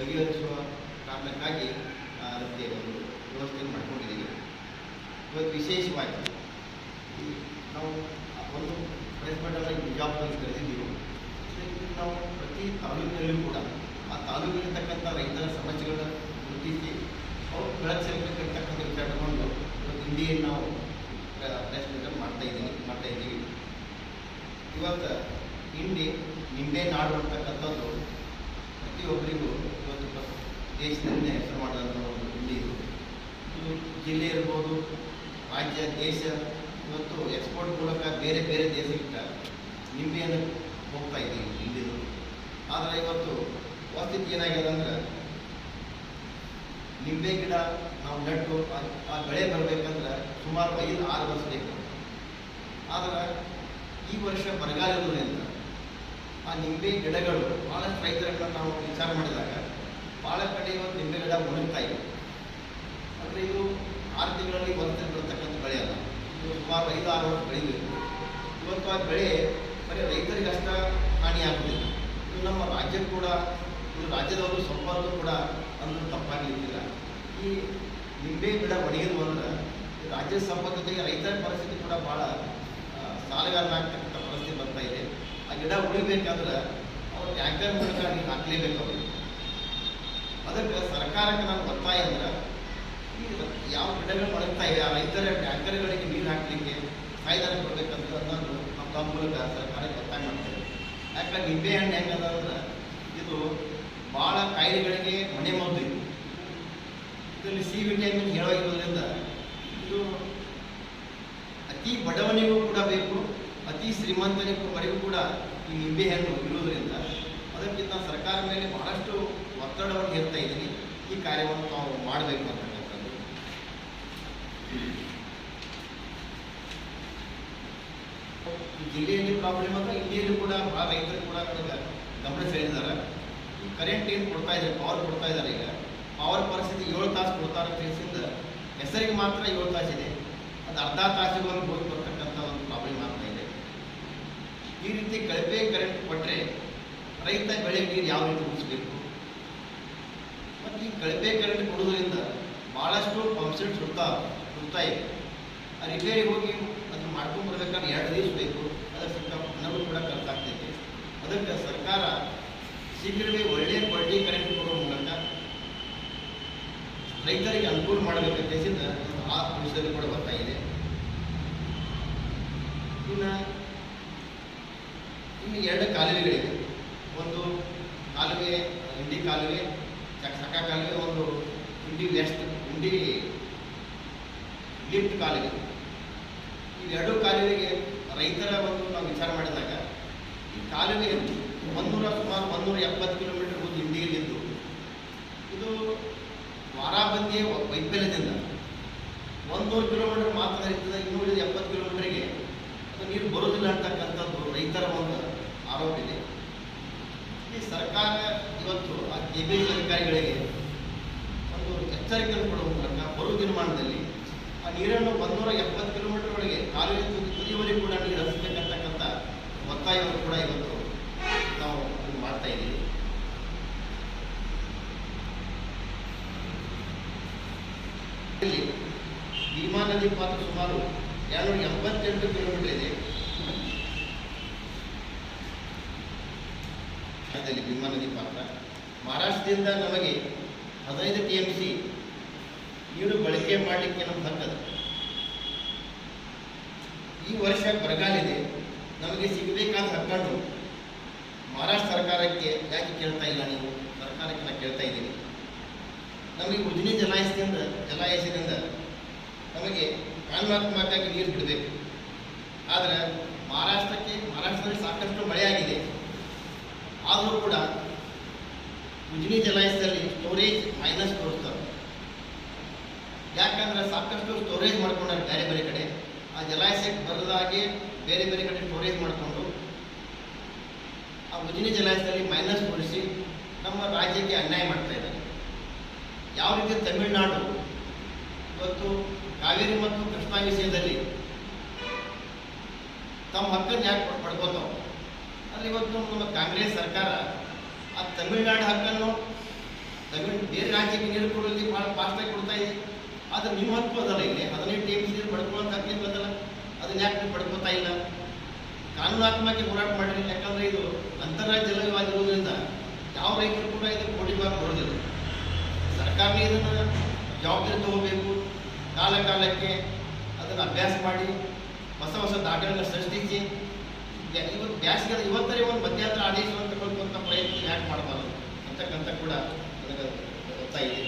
ಬಗೆಹರಿಸುವ ಕಾರಣಕ್ಕಾಗಿ ಅದಕ್ಕೆ ಒಂದು ವ್ಯವಸ್ಥೆಯನ್ನು ಮಾಡ್ಕೊಂಡಿದ್ದೀವಿ. ಇವತ್ತು ವಿಶೇಷವಾಗಿ ನಾವು ಒಂದು ಪ್ರೆಸ್ ಮೀಟಲ್ಲಿ ಬಿಜಾಪುರದಲ್ಲಿ ಕರೆದಿದ್ದೀವಿ. ನಾವು ಪ್ರತಿ ತಾಲೂಕಿನಲ್ಲೂ ಕೂಡ ಆ ತಾಲೂಕಿನಲ್ಲಿರ್ತಕ್ಕಂಥ ರೈತರ ಸಮಸ್ಯೆಗಳನ್ನ ಗುರುತಿಸಿ ಅವರು ಬೆಳಕಿರ್ತಕ್ಕಂಥ ವಿಚಾರ ತಗೊಂಡು ಇವತ್ತು ಹಿಂದಿಯನ್ನು ನಾವು ಪ್ರೆಸ್ ಮೀಟಲ್ಲಿ ಮಾಡ್ತಾ ಇದ್ದೀವಿ. ಇವತ್ತು ಹಿಂಡಿ ನಿಂಬೆ ನಾಡು ಅಂತಕ್ಕಂಥದ್ದು ಪ್ರತಿಯೊಬ್ಬರಿಗೂ ಇವತ್ತು ದೇಶದಲ್ಲೇ ಹೆಸರು ಮಾಡಿದಂಥ ಒಂದು ಹಿಂಡಿ ಇದು ಜಿಲ್ಲೆ ಇರ್ಬೋದು, ರಾಜ್ಯ, ದೇಶ ಇವತ್ತು ಎಕ್ಸ್ಪೋರ್ಟ್ ಮೂಲಕ ಬೇರೆ ಬೇರೆ ದೇಶಕ್ಕೆ ನಿಂಬೆಯನ್ನು ಹೋಗ್ತಾ ಇದ್ದೀವಿ ಹಿಂದಿದು. ಆದರೆ ಇವತ್ತು ಪರಿಸ್ಥಿತಿ ಏನಾಗಿದೆ ಅಂದ್ರೆ ನಿಂಬೆ ಗಿಡ ನಾವು ನೆಟ್ಟು ಆ ಬೆಳೆ ಬರಬೇಕಂದ್ರೆ ಸುಮಾರು 5-6 ವರ್ಷ ಬೇಕು. ಆದರೆ ಈ ವರ್ಷ ಬರಗಾಲ ಇರೋದ್ರಿಂದ ಆ ನಿಂಬೆ ಗಿಡಗಳು ಭಾಳಷ್ಟು ರೈತರುಗಳನ್ನ ನಾವು ವಿಚಾರ ಮಾಡಿದಾಗ ಭಾಳ ಕಡೆ ಇವತ್ತು ನಿಂಬೆ ಗಿಡ ಒಣಗ್ತಾ ಇವೆ. ಅಂದರೆ ಇದು 6 ತಿಂಗಳಲ್ಲಿ ಒಂದು ಬರ್ತಕ್ಕಂಥ ಬೆಳೆ ಅಲ್ಲ, ಇದು ಸುಮಾರು 5-6 ವರ್ಷ ಬೆಳಿಬೇಕು. ಇವತ್ತು ಆ ಬೆಳೆ ಬರೀ ರೈತರಿಗೆ ಅಷ್ಟ ಹಾನಿಯಾಗುವುದಿಲ್ಲ, ಇದು ನಮ್ಮ ರಾಜ್ಯ ಕೂಡ, ಇದು ರಾಜ್ಯದವರು ಸಂಪರ್ಕ ಕೂಡ ಅಂದ್ರೂ ತಪ್ಪಾಗಲಿಕ್ಕಿಲ್ಲ. ಈ ನಿಂಬೆ ಗಿಡ ಒಣಗಿದ್ವು ಅಂದ್ರೆ ರಾಜ್ಯದ ಸಂಪರ್ಕತೆಗೆ ರೈತರ ಪರಿಸ್ಥಿತಿ ಕೂಡ ಭಾಳ ಸಾಲಗಾರನಾಗ್ತಕ್ಕಂಥ ಪರಿಸ್ಥಿತಿ ಬರ್ತಾ ಇದೆ. ಆ ಗಿಡ ಉಳಿಬೇಕಾದ್ರೆ ಅವ್ರು ಟ್ಯಾಂಕರ್ ಮೂಲಕ ನೀರು ಹಾಕಲೇಬೇಕು ಅವರು. ಅದಕ್ಕೆ ಸರ್ಕಾರಕ್ಕೆ ನಾನು ಒತ್ತಾಯ ಅಂದ್ರೆ ಈ ಯಾವ ಗಿಡಗಳು ಒಣಗ್ತಾ ಇದೆ ಆ ರೈತರ ಟ್ಯಾಂಕರ್ಗಳಿಗೆ ನೀರು ಹಾಕಲಿಕ್ಕೆ ಸಹಾಯಧನ ಕೊಡಬೇಕಂತ ನಾನು ನಮ್ಮ ಮೂಲಕ ಸರ್ಕಾರಕ್ಕೆ ಒತ್ತಾಯ ಮಾಡ್ತೇವೆ. ಯಾಕಂದ್ರೆ ನಿಂಬೆ ಹಣ್ಣು ಹೆಂಗದ ಅಂದ್ರೆ ಇದು ಭಾಳ ಕಾಯಿಲೆಗಳಿಗೆ ಮನೆ ಮದ್ದು ಇದು. ಇದರಲ್ಲಿ ಸಿ ವಿಟಮಿನ್ ಹೇಳೋದ್ರಿಂದ ಇದು ಅತಿ ಬಡವನಿಗೂ ಕೂಡ ಬೇಕು, ಅತಿ ಶ್ರೀಮಂತನಿಗೂ ಕೂಡ ಈ ನಿಂಬೆ ಹಣ್ಣು ಇರುವುದರಿಂದ ಅದಕ್ಕಿಂತ ಸರ್ಕಾರ ಮೇಲೆ ಬಹಳಷ್ಟು ಒತ್ತಡವನ್ನು ಹೇರ್ತಾ ಇದ್ದೀನಿ. ಈ ಕಾರ್ಯವನ್ನು ನಾವು ಮಾಡಬೇಕು ಅಂತಕ್ಕಂಥದ್ದು. ಈ ಜಿಲ್ಲೆಯಲ್ಲಿ ಪ್ರಾಬ್ಲಮ್ ಅಂತ ಇಂಡಿಯಲ್ಲೂ ಕೂಡ ಭಾಳ ರೈತರು ಕೂಡ ಗಮನ ಸೆಳೆದಿದ್ದಾರೆ. ಈ ಕರೆಂಟ್ ಏನು ಕೊಡ್ತಾ ಇದ್ದಾರೆ, ಪವರ್ ಕೊಡ್ತಾ ಇದ್ದಾರೆ. ಈಗ ಪವರ್ ಪರಿಸ್ಥಿತಿ 7 ತಾಸು ಕೊಡ್ತಾರೆ ತಿಳಿಸಿಂದ ಹೆಸರಿಗೆ ಮಾತ್ರ 7 ತಾಸು ಇದೆ, ಅದು ಅರ್ಧ ತಾಸುಗಳನ್ನು ಹೋಗಿ ಬರ್ತಕ್ಕಂಥ ಒಂದು ಪ್ರಾಬ್ಲಮ್ ಆಗ್ತಾ ಇದೆ. ಈ ರೀತಿ ಕಳಪೆ ಕರೆಂಟ್ ಕೊಟ್ಟರೆ ರೈತ ಬೆಳೆ ನೀರು ಯಾವ ರೀತಿ ಉಳಿಸಬೇಕು? ಮತ್ತು ಈ ಕಳಪೆ ಕರೆಂಟ್ ಕೊಡೋದ್ರಿಂದ ಭಾಳಷ್ಟು ಪಂಪ್ಸೆಟ್ ಸುಡ್ತಾ ಇದೆ. ಆ ರಿಪೇರಿಗೆ ಹೋಗಿ ಅದನ್ನು ಮಾಡ್ಕೊಂಡು ಬರ್ಬೇಕಾದ್ರೆ 2 ದಿವಸ ಬೇಕು, ಅದರ ಸ್ವಲ್ಪ ಹಣವೂ ಕೂಡ ಖರ್ಚಾಗ್ತೈತೆ. ಅದಕ್ಕೆ ಸರ್ಕಾರ ಶೀಘ್ರವೇ ಒಳ್ಳೆಯ ಕ್ವಾಲಿಟಿ ಕರೆಂಟ್ ಕೊಡೋ ಮೂಲಕ ರೈತರಿಗೆ ಅನುಕೂಲ ಮಾಡಬೇಕಂತ ಆ ವಿಷಯದಲ್ಲಿ ಕೂಡ ಬರ್ತಾ ಇದೆ. ಇನ್ನು 2 ಕಾಲುವೆಗಳಿವೆ. ಒಂದು ಕಾಲುವೆ ಇಂಡಿ ಕಾಲುವೆ, ಸಕ ಕಾಲುವೆ, ಒಂದು ಇಂಡಿ ವೆಸ್ಟ್ ಇಂಡಿ ಲಿಫ್ಟ್ ಕಾಲುವೆ. ಈ 2 ಕಾಲುವೆಗೆ ರೈತರ ಒಂದು ನಾವು ವಿಚಾರ ಮಾಡಿದಾಗ ಈ ಕಾಲುವೆ ಸುಮಾರು 170 ಕಿಲೋಮೀಟರ್ ಒಂದು ಇಂಡಿಯಲ್ಲಿದ್ದು ಇದು ವಾರಾಬಂದಿಯ ವೈಫಲ್ಯದಿಂದ 100 ಕಿಲೋಮೀಟರ್ ಮಾತ್ರ ಇರ್ತದೆ, 270 ಕಿಲೋಮೀಟರ್ಗೆ ಅದು ನೀರು ಬರೋದಿಲ್ಲ ಅಂತಕ್ಕಂಥದ್ದು ರೈತರ ಒಂದು ಆರೋಪ ಇದೆ. ಈ ಸರ್ಕಾರ ಇವತ್ತು ಆ KBS ಅಧಿಕಾರಿಗಳಿಗೆ ಒಂದು ಎಚ್ಚರಿಕೆಯನ್ನು ಕೊಡುವ ಮೂಲಕ ಬರುವ ದಿನಮಾನದಲ್ಲಿ ಆ ನೀರನ್ನು 170 ಕಿಲೋಮೀಟರ್ ಒಳಗೆ ಕಾಲುವೆ ತುದಿಯವರೆಗೂ ಕೂಡ ನೀರು ಹರಿಸಬೇಕಂತಕ್ಕಂಥ ಒತ್ತಾಯವನ್ನು ಕೂಡ ಇವತ್ತು ನಾವು ಮಾಡ್ತಾ ಇದ್ದೀವಿ. ಇಲ್ಲಿ ಭೀಮಾ ನದಿ ಪಾತ್ರ ಸುಮಾರು 288 ಕಿಲೋಮೀಟರ್ ಇದೆ. ಭೀಮಾ ನದಿ ಪಾತ್ರ ಮಹಾರಾಷ್ಟ್ರದಿಂದ ನಮಗೆ 15 TMC ನೀರು ಬಳಕೆ ಮಾಡಲಿಕ್ಕೆ ನಮ್ಗೆ ಹಕ್ಕದ. ಈ ವರ್ಷ ಬರಗಾಲ ಇದೆ, ನಮಗೆ ಸಿಗಬೇಕಾದ ಹಕ್ಕನ್ನು ಮಹಾರಾಷ್ಟ್ರ ಸರ್ಕಾರಕ್ಕೆ ಯಾಕೆ ಕೇಳ್ತಾ ಇಲ್ಲ? ನೀವು ಸರ್ಕಾರಕ್ಕೆ ನಾನು ಕೇಳ್ತಾ ಇದ್ದೀನಿ. ನಮಗೆ ಉಜ್ನಿ ಜಲಾಶಯದಿಂದ ನಮಗೆ ಕಾನೂನಾತ್ಮಕವಾಗಿ ನೀರು ಬಿಡಬೇಕು. ಆದರೆ ಮಹಾರಾಷ್ಟ್ರದಲ್ಲಿ ಸಾಕಷ್ಟು ಮಳೆಯಾಗಿದೆ, ಆದರೂ ಕೂಡ ಉಜ್ನಿ ಜಲಾಶಯದಲ್ಲಿ ಸ್ಟೋರೇಜ್ ಮೈನಸ್ ತೋರಿಸ್ತಾರೆ. ಯಾಕಂದ್ರೆ ಸಾಕಷ್ಟು ಸ್ಟೋರೇಜ್ ಮಾಡ್ಕೊಂಡ್ರೆ ಬೇರೆ ಬೇರೆ ಕಡೆ ಆ ಜಲಾಶಯಕ್ಕೆ ಬರದಾಗೆ ಬೇರೆ ಬೇರೆ ಕಡೆ ಸ್ಟೋರೇಜ್ ಮಾಡಿಕೊಂಡು ಆ ಉಜ್ನಿ ಜಲಾಶಯದಲ್ಲಿ ಮೈನಸ್ ತೋರಿಸಿ ನಮ್ಮ ರಾಜ್ಯಕ್ಕೆ ಅನ್ಯಾಯ ಮಾಡ್ತಾ ಇದ್ದಾರೆ. ಯಾವ ರೀತಿ ತಮಿಳುನಾಡು ಇವತ್ತು ಕಾವೇರಿ ಮತ್ತು ಕೃಷ್ಣಾ ವಿಷಯದಲ್ಲಿ ತಮ್ಮ ಹಕ್ಕನ್ನು ಯಾಕೆ ಪಡ್ಕೋತಾವೆ? ಅಲ್ಲಿ ಇವತ್ತು ನಮ್ಮ ಕಾಂಗ್ರೆಸ್ ಸರ್ಕಾರ ಆ ತಮಿಳುನಾಡು ಹಕ್ಕನ್ನು ಬೇರೆ ರಾಜ್ಯಕ್ಕೆ ನೀರು ಕೊಡೋಲ್ಲಿ ಭಾಳ ಫಾಸ್ಟಾಗಿ ಕೊಡ್ತಾ ಇದೆ. ಆದರೆ ನಿಮ್ಮ ಹಕ್ಕು ಅದಲ್ಲ, ಇಲ್ಲಿ 15 TMC ನೀರು ಪಡ್ಕೊಳ್ಳೋಂಥ ಹಕ್ಕಿನ ಬಂದಲ್ಲ, ಅದನ್ನ ಯಾಕೆ ನೀವು ಪಡ್ಕೋತಾ ಇಲ್ಲ? ಕಾನೂನಾತ್ಮಕವಾಗಿ ಹೋರಾಟ ಮಾಡಿರಿ. ಯಾಕಂದರೆ ಇದು ಅಂತಾರಾಜ್ಯ ಜಲವಾಗಿರೋದ್ರಿಂದ ಯಾವ ರೈತರು ಕೂಡ ಇದಕ್ಕೆ ಕೋಟಿವಾಗಿ ಬರೋದಿಲ್ಲ. ಸರ್ಕಾರನೇ ಇದನ್ನು ಜವಾಬ್ದಾರಿ ತಗೋಬೇಕು. ಕಾಲ ಕಾಲಕ್ಕೆ ಅದನ್ನು ಅಭ್ಯಾಸ ಮಾಡಿ ಹೊಸ ಹೊಸ ದಾಖಲೆಗಳನ್ನು ಸೃಷ್ಟಿಸಿ ಇವತ್ತು ಬ್ಯಾಸಿಗೆ ಇವತ್ತರೇ ಒಂದು ಮಧ್ಯಂತರ ಆದೇಶವನ್ನು ತಗೊಳ್ಳುವಂಥ ಪ್ರಯತ್ನ ಯಾಕೆ ಮಾಡಬಾರ್ದು ಅಂತಕ್ಕಂಥ ಕೂಡ ನನಗೆ ಗೊತ್ತಾಗಿದೆ.